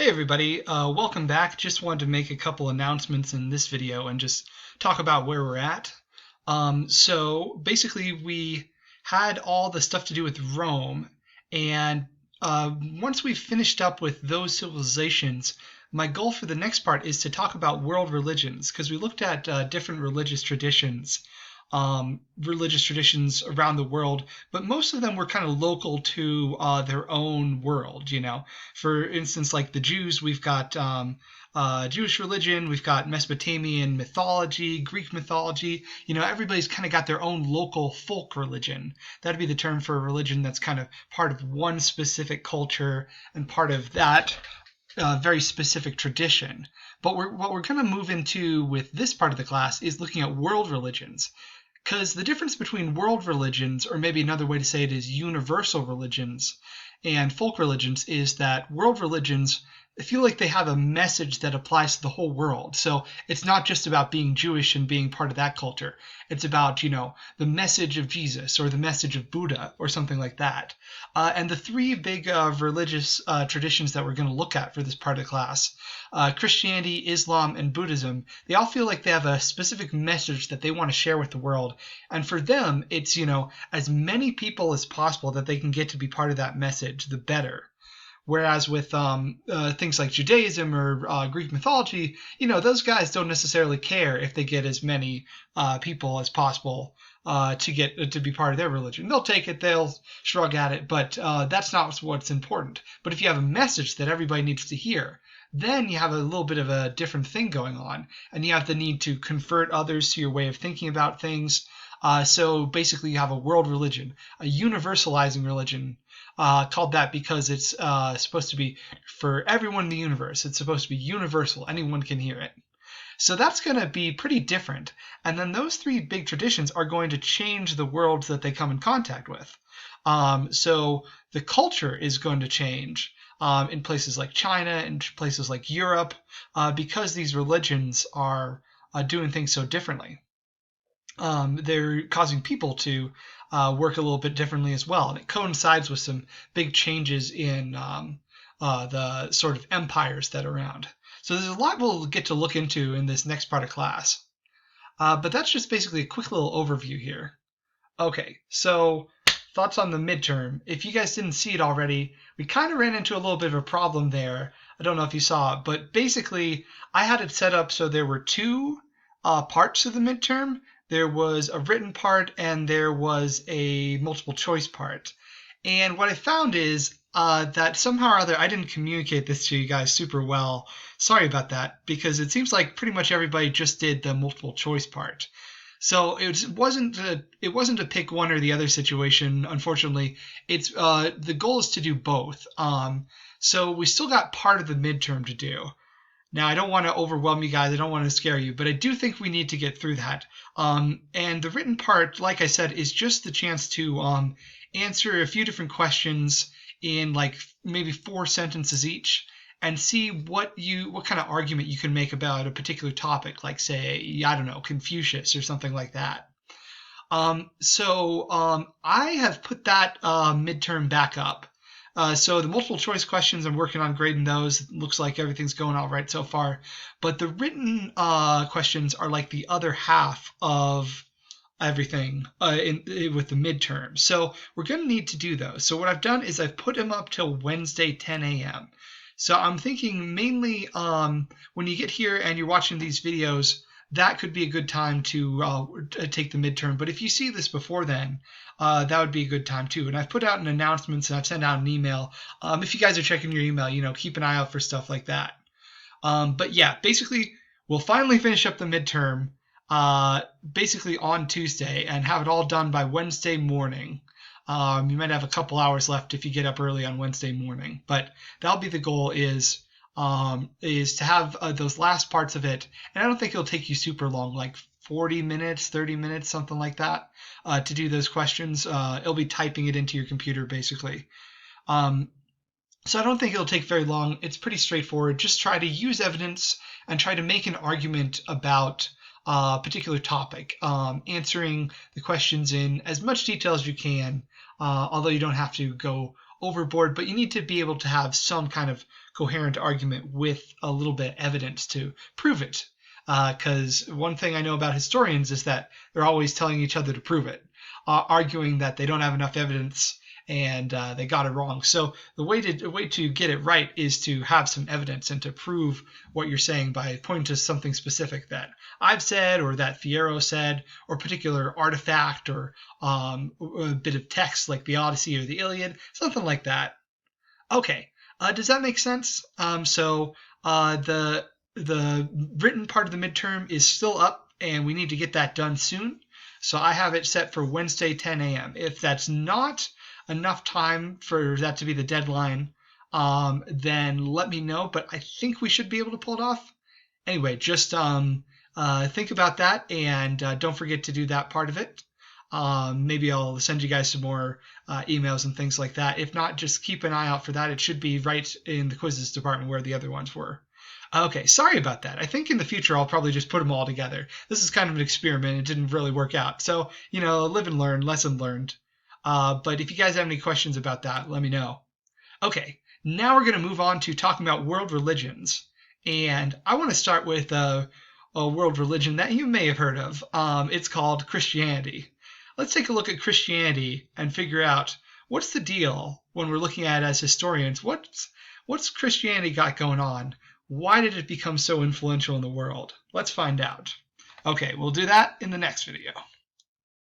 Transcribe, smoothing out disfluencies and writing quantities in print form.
Hey everybody, welcome back. Just wanted to make a couple announcements in this video and just talk about where we're at. So basically we had all the stuff to do with Rome, and once we've finished up with those civilizations, my goal for the next part is to talk about world religions, because we looked at different religious traditions around the world, but most of them were kind of local to their own world. For instance, like the Jews, we've got Jewish religion, we've got Mesopotamian mythology, Greek mythology. Everybody's kind of got their own local folk religion. That'd be the term for a religion that's kind of part of one specific culture and part of that very specific tradition. But what we're going to move into with this part of the class is looking at world religions. Because the difference between world religions, or maybe another way to say it is universal religions, and folk religions, is that world religions feel like they have a message that applies to the whole world. So it's not just about being Jewish and being part of that culture. It's about, the message of Jesus or the message of Buddha or something like that. And the three big religious traditions that we're going to look at for this part of the class, Christianity, Islam, and Buddhism, they all feel like they have a specific message that they want to share with the world. And for them, it's, as many people as possible that they can get to be part of that message, the better. Whereas with things like Judaism or Greek mythology, those guys don't necessarily care if they get as many people as possible to be part of their religion. They'll take it, they'll shrug at it, but that's not what's important. But if you have a message that everybody needs to hear, then you have a little bit of a different thing going on, and you have the need to convert others to your way of thinking about things. So basically you have a world religion, a universalizing religion, called that because it's supposed to be for everyone in the universe. It's supposed to be universal. Anyone can hear it. So that's going to be pretty different. And then those three big traditions are going to change the worlds that they come in contact with. So the culture is going to change in places like China and places like Europe because these religions are doing things so differently. They're causing people to work a little bit differently as well. And it coincides with some big changes in the sort of empires that are around. So there's a lot we'll get to look into in this next part of class. But that's just basically a quick little overview here. Okay, so thoughts on the midterm. If you guys didn't see it already, we kind of ran into a little bit of a problem there. I don't know if you saw it, but basically I had it set up so there were two parts to the midterm. There was a written part and there was a multiple choice part. And what I found is that somehow or other I didn't communicate this to you guys super well. Sorry about that, because it seems like pretty much everybody just did the multiple choice part. So it wasn't a pick one or the other situation. Unfortunately, it's the goal is to do both. So we still got part of the midterm to do. Now, I don't want to overwhelm you guys. I don't want to scare you, but I do think we need to get through that. And the written part, like I said, is just the chance to answer a few different questions in like maybe 4 sentences each, and see what kind of argument you can make about a particular topic, like say, I don't know, Confucius or something like that. So I have put that midterm back up. So the multiple choice questions, I'm working on grading those. It looks like everything's going all right so far. But the written questions are like the other half of everything with the midterm. So we're going to need to do those. So what I've done is I've put them up till Wednesday 10 a.m. So I'm thinking mainly when you get here and you're watching these videos, that could be a good time to take the midterm. But if you see this before then, that would be a good time too. And I've put out an announcement and I've sent out an email. If you guys are checking your email, keep an eye out for stuff like that. But yeah, basically, we'll finally finish up the midterm basically on Tuesday and have it all done by Wednesday morning. You might have a couple hours left if you get up early on Wednesday morning, but that'll be the goal is to have those last parts of it. And I don't think it'll take you super long, like 40 minutes, 30 minutes, something like that, to do those questions. It'll be typing it into your computer, basically. So I don't think it'll take very long. It's pretty straightforward. Just try to use evidence and try to make an argument about a particular topic, answering the questions in as much detail as you can, although you don't have to go overboard, but you need to be able to have some kind of coherent argument with a little bit of evidence to prove it. Because one thing I know about historians is that they're always telling each other to prove it, arguing that they don't have enough evidence and they got it wrong. So the way to get it right is to have some evidence and to prove what you're saying by pointing to something specific that I've said or that Fierro said, or a particular artifact or a bit of text like the Odyssey or the Iliad, something like that. Okay, does that make sense? The written part of the midterm is still up, and we need to get that done soon. So I have it set for Wednesday, 10 a.m. If that's not enough time for that to be the deadline, then let me know. But I think we should be able to pull it off. Anyway, just think about that, and don't forget to do that part of it. Maybe I'll send you guys some more emails and things like that. If not, just keep an eye out for that. It should be right in the quizzes department where the other ones were. Okay, sorry about that. I think in the future I'll probably just put them all together. This is kind of an experiment. It didn't really work out. So, live and learn, lesson learned. But if you guys have any questions about that, let me know. Okay, now we're going to move on to talking about world religions. And I want to start with a world religion that you may have heard of. It's called Christianity. Let's take a look at Christianity and figure out what's the deal when we're looking at it as historians. What's Christianity got going on? Why did it become so influential in the world? Let's find out. Okay, we'll do that in the next video.